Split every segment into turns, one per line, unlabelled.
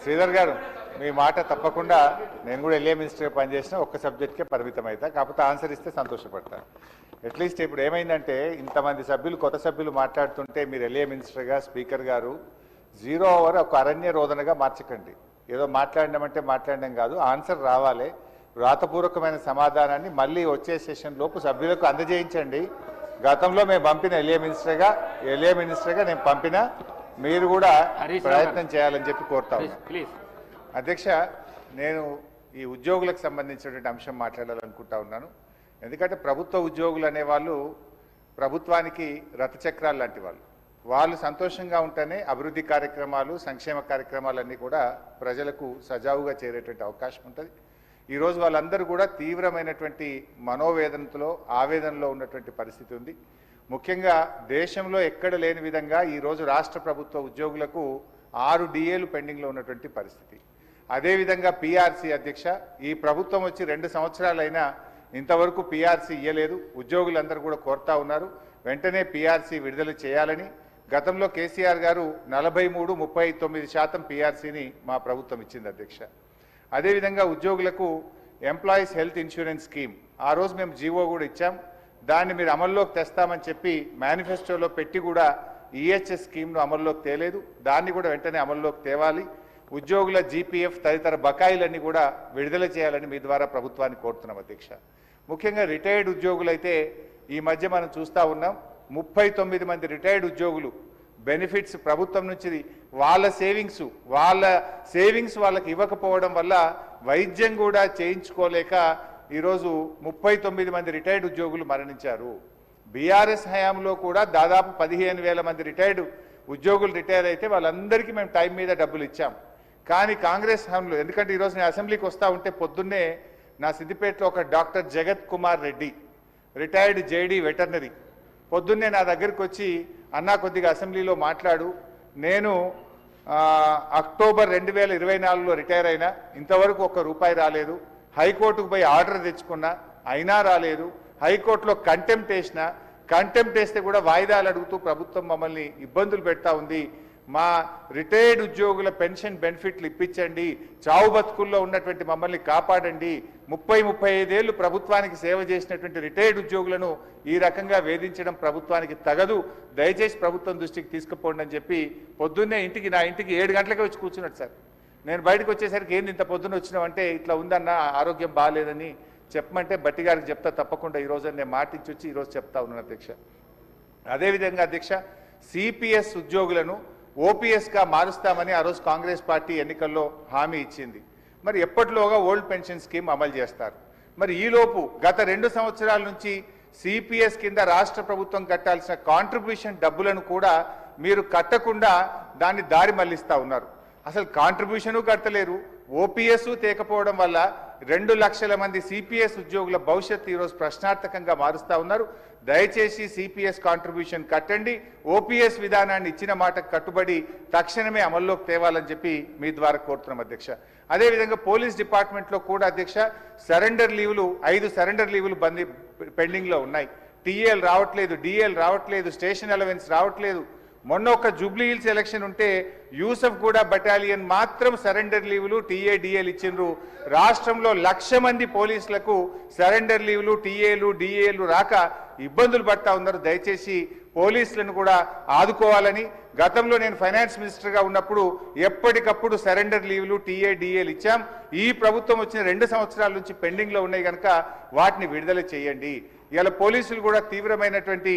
శ్రీధర్ గారు మీ మాట తప్పకుండా నేను కూడా ఎల్ఏ మినిస్టర్గా పనిచేసిన ఒక్క సబ్జెక్ట్కే పరిమితం అవుతా, కాకపోతే ఆన్సర్ ఇస్తే సంతోషపడతాను. అట్లీస్ట్ ఇప్పుడు ఏమైందంటే ఇంతమంది సభ్యులు కొత్త సభ్యులు మాట్లాడుతుంటే మీరు ఎల్ఏ మినిస్టర్గా స్పీకర్ గారు 0 ఓవర్ ఒక అరణ్య రోదనగా మార్చకండి. ఏదో మాట్లాడినామంటే మాట్లాడడం కాదు, ఆన్సర్ రావాలి. వ్రాతపూర్వకమైన సమాధానాన్ని మళ్ళీ వచ్చే సెషన్ లోపు సభ్యులకు అందజేయించండి. గతంలో మేము పంపిన ఎల్ఏ మినిస్టర్గా నేను పంపిన, మీరు కూడా ప్రయత్నం చేయాలని చెప్పి కోరుతా ఉన్నాను. అధ్యక్ష, నేను ఈ ఉద్యోగులకు సంబంధించినటువంటి అంశం మాట్లాడాలనుకుంటా ఉన్నాను. ఎందుకంటే ప్రభుత్వ ఉద్యోగులు అనేవాళ్ళు ప్రభుత్వానికి రథచక్రాలు లాంటి వాళ్ళు సంతోషంగా ఉంటేనే అభివృద్ధి కార్యక్రమాలు, సంక్షేమ కార్యక్రమాలన్నీ కూడా ప్రజలకు సజావుగా చేరేటువంటి అవకాశం ఉంటుంది. ఈరోజు వాళ్ళందరూ కూడా తీవ్రమైనటువంటి మనోవేదనతో, ఆవేదనలో ఉన్నటువంటి పరిస్థితి ఉంది. ముఖ్యంగా దేశంలో ఎక్కడ లేని విధంగా ఈరోజు రాష్ట్ర ప్రభుత్వ ఉద్యోగులకు 6 డిఏలు పెండింగ్లో ఉన్నటువంటి పరిస్థితి. అదేవిధంగా పిఆర్సీ అధ్యక్ష, ఈ ప్రభుత్వం వచ్చి 2 సంవత్సరాలైనా ఇంతవరకు పిఆర్సీ ఇయ్యలేదు. ఉద్యోగులందరూ కూడా కోరుతా ఉన్నారు వెంటనే పిఆర్సీ విడుదల చేయాలని. గతంలో కేసీఆర్ గారు 43-39% పిఆర్సీని మా ప్రభుత్వం ఇచ్చింది అధ్యక్ష. అదేవిధంగా ఉద్యోగులకు ఎంప్లాయీస్ హెల్త్ ఇన్సూరెన్స్ స్కీమ్ ఆ రోజు మేము జీవో కూడా ఇచ్చాం. దాన్ని మీరు అమల్లోకి తెస్తామని చెప్పి మేనిఫెస్టోలో పెట్టి కూడా ఈహెచ్ఎస్ స్కీమ్ను అమల్లోకి తేలేదు. దాన్ని కూడా వెంటనే అమల్లోకి తేవాలి. ఉద్యోగుల జీపీఎఫ్ తదితర బకాయిలన్నీ కూడా విడుదల చేయాలని మీ ద్వారా ప్రభుత్వాన్ని కోరుతున్నాం అధ్యక్ష. ముఖ్యంగా రిటైర్డ్ ఉద్యోగులైతే ఈ మధ్య మనం చూస్తూ ఉన్నాం, 39 మంది రిటైర్డ్ ఉద్యోగులు బెనిఫిట్స్ ప్రభుత్వం నుంచి వాళ్ళ సేవింగ్స్ వాళ్ళకి ఇవ్వకపోవడం వల్ల వైద్యం కూడా చేయించుకోలేక ఈరోజు 39 మంది రిటైర్డ్ ఉద్యోగులు మరణించారు. బీఆర్ఎస్ హయాంలో కూడా దాదాపు 15,000 మంది రిటైర్డ్ ఉద్యోగులు రిటైర్ అయితే వాళ్ళందరికీ మేము టైం మీద డబ్బులు ఇచ్చాం. కానీ కాంగ్రెస్ హయాంలో, ఎందుకంటే ఈరోజు నేను అసెంబ్లీకి వస్తూ ఉంటే పొద్దున్నే నా సిద్దిపేటలో ఒక డాక్టర్ జగత్ Kumar Reddy retired JD veterinary పొద్దున్నే నా దగ్గరికి వచ్చి, అన్నా కొద్దిగా అసెంబ్లీలో మాట్లాడు, నేను అక్టోబర్ 2024లో రిటైర్ అయినా, ఇంతవరకు ₹1 రాలేదు. హైకోర్టుకు పోయి ఆర్డర్ తెచ్చుకున్నా, అయినా రాలేదు. హైకోర్టులో కంటెంప్ట్ వేస్తే కూడా వాయిదాలు అడుగుతూ ప్రభుత్వం మమ్మల్ని ఇబ్బందులు పెడతా ఉంది. మా రిటైర్డ్ ఉద్యోగుల పెన్షన్ బెనిఫిట్లు ఇప్పించండి, చావు బతుకుల్లో ఉన్నటువంటి మమ్మల్ని కాపాడండి. 30-35 ఏళ్ళు ప్రభుత్వానికి సేవ చేసినటువంటి రిటైర్డ్ ఉద్యోగులను ఈ రకంగా వేధించడం ప్రభుత్వానికి తగదు, దయచేసి ప్రభుత్వం దృష్టికి తీసుకుపోండి అని చెప్పి పొద్దున్నే నా ఇంటికి 7 గంటలకే వచ్చి కూర్చున్నాడు సార్. నేను బయటకు వచ్చేసరికి ఏంది ఇంత పొద్దున్న వచ్చినామంటే, ఇట్లా ఉందన్న, ఆరోగ్యం బాగాలేదని చెప్పమంటే బట్టి గారికి చెప్తా తప్పకుండా ఈరోజు నేను మాటించి వచ్చి ఈరోజు చెప్తా ఉన్నాను అధ్యక్ష. అదేవిధంగా అధ్యక్ష, సిపిఎస్ ఉద్యోగులను ఓపీఎస్గా మారుస్తామని ఆ రోజు కాంగ్రెస్ పార్టీ ఎన్నికల్లో హామీ ఇచ్చింది. మరి ఎప్పటిలోగా ఓల్డ్ పెన్షన్ స్కీమ్ అమలు చేస్తారు? మరి ఈలోపు గత 2 సంవత్సరాల నుంచి సిపిఎస్ కింద రాష్ట్ర ప్రభుత్వం కట్టాల్సిన కాంట్రిబ్యూషన్ డబ్బులను కూడా మీరు కట్టకుండా దాన్ని దారి మళ్లిస్తా ఉన్నారు. అసలు కాంట్రిబ్యూషను కట్టలేరు, ఓపీఎస్ తేకపోవడం వల్ల 2 లక్షల మంది సిపిఎస్ ఉద్యోగుల భవిష్యత్తు ఈరోజు ప్రశ్నార్థకంగా మారుస్తా ఉన్నారు. దయచేసి సిపిఎస్ కాంట్రిబ్యూషన్ కట్టండి, ఓపీఎస్ విధానాన్ని ఇచ్చిన మాటకు కట్టుబడి తక్షణమే అమల్లోకి తేవాలని చెప్పి మీ ద్వారా కోరుతున్నాం అధ్యక్ష. అదేవిధంగా పోలీస్ డిపార్ట్మెంట్లో కూడా అధ్యక్ష, సరెండర్ లీవులు 5 సరెండర్ లీవులు పెండింగ్లో ఉన్నాయి. టీఏలు రావట్లేదు, డిఏలు రావట్లేదు, స్టేషన్ అలవెన్స్ రావట్లేదు. మొన్న ఒక జూబ్లీ హిల్స్ ఎలక్షన్ ఉంటే యూసఫ్ గూడ బటాలియన్ మాత్రం సరెండర్ లీవులు, టీఏలు ఇచ్చిండ్రు. రాష్ట్రంలో 1,00,000 మంది పోలీసులకు సరెండర్ లీవులు, టీఏలు, డిఏలు రాక ఇబ్బందులు పడతా ఉన్నారు. దయచేసి పోలీసులను కూడా ఆదుకోవాలని, గతంలో నేను ఫైనాన్స్ మినిస్టర్గా ఉన్నప్పుడు ఎప్పటికప్పుడు సరెండర్ లీవులు, డిఏలు ఇచ్చాం. ఈ ప్రభుత్వం వచ్చిన 2 సంవత్సరాల నుంచి పెండింగ్లో ఉన్నాయి కనుక వాటిని విడుదల చేయండి. ఇలా పోలీసులు కూడా తీవ్రమైనటువంటి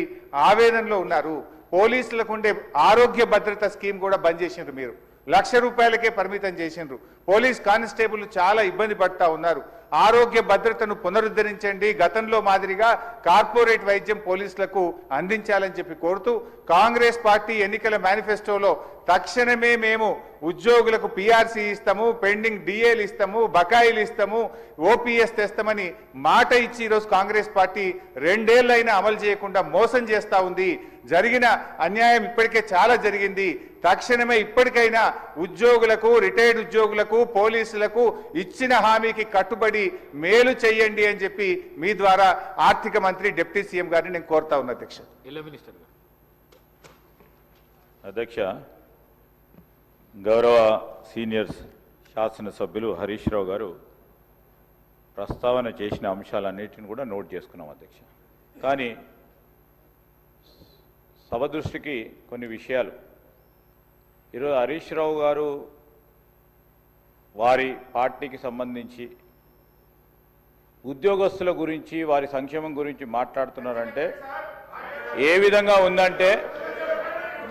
ఆవేదనలో ఉన్నారు. పోలీసులకు ఉండే ఆరోగ్య భద్రత స్కీమ్ కూడా బంద్ చేసిండ్రు. మీరు ₹1,00,000కే పరిమితం చేసిండ్రు. పోలీస్ కానిస్టేబుల్ చాలా ఇబ్బంది పడతా ఉన్నారు. ఆరోగ్య భద్రతను పునరుద్ధరించండి, గతంలో మాదిరిగా కార్పొరేట్ వైద్యం పోలీసులకు అందించాలని చెప్పి కోరుతూ, కాంగ్రెస్ పార్టీ ఎన్నికల మేనిఫెస్టోలో తక్షణమే మేము ఉద్యోగులకు పిఆర్సీ ఇస్తాము, పెండింగ్ డిఏలు ఇస్తాము, బకాయిలు ఇస్తాము, ఓపీఎస్ తెస్తామని మాట ఇచ్చి ఈరోజు కాంగ్రెస్ పార్టీ 2 ఏళ్లైనా అమలు చేయకుండా మోసం చేస్తూ ఉంది. జరిగిన అన్యాయం ఇప్పటికే చాలా జరిగింది. తక్షణమే ఇప్పటికైనా ఉద్యోగులకు, రిటైర్డ్ ఉద్యోగులకు, పోలీసులకు ఇచ్చిన హామీకి కట్టుబడి మేలు చేయండి అని చెప్పి మీ ద్వారా ఆర్థిక మంత్రి, డిప్యూటీ సీఎం గారిని నేను కోరుతా ఉన్నా అధ్యక్ష.
అధ్యక్ష, గౌరవ సీనియర్ శాసనసభ్యులు హరీష్ రావు గారు ప్రస్తావన చేసిన అంశాలన్నిటిని కూడా నోట్ చేసుకున్నాం అధ్యక్ష. కానీ సభ దృష్టికి కొన్ని విషయాలు ఈరోజు హరీష్ రావు గారు వారి పార్టీకి సంబంధించి ఉద్యోగస్తుల గురించి వారి సంక్షేమం గురించి మాట్లాడుతున్నారంటే ఏ విధంగా ఉందంటే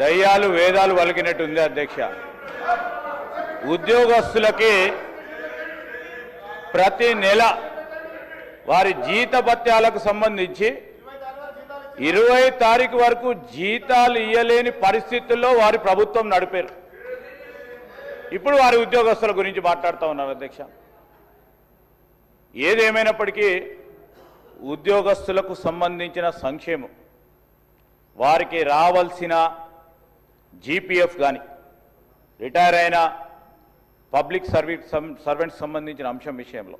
దయ్యాలు వేదాలు వలికినట్టు ఉంది అధ్యక్ష. ఉద్యోగస్తులకి ప్రతి నెల వారి జీతభత్యాలకు సంబంధించి 20 తారీఖు వరకు జీతాలు ఇయ్యలేని పరిస్థితుల్లో వారి ప్రభుత్వం నడిపారు. ఇప్పుడు వారి ఉద్యోగస్తుల గురించి మాట్లాడుతూ ఉన్నారు అధ్యక్ష. ఏదేమైనప్పటికీ ఉద్యోగస్తులకు సంబంధించిన సంక్షేమం, వారికి రావాల్సిన జీపీఎఫ్ కానీ, రిటైర్ అయిన పబ్లిక్ సర్వెంట్స్ సంబంధించిన అంశం విషయంలో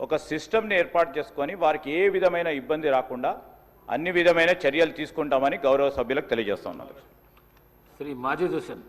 ఒక సిస్టమ్ని ఏర్పాటు చేసుకొని వారికి ఏ విధమైన ఇబ్బంది రాకుండా అన్ని విధమైన చర్యలు తీసుకుంటామని గౌరవ సభ్యులకు తెలియజేస్తా ఉన్నాను.
శ్రీ మాజిద్ హుస్సేన్.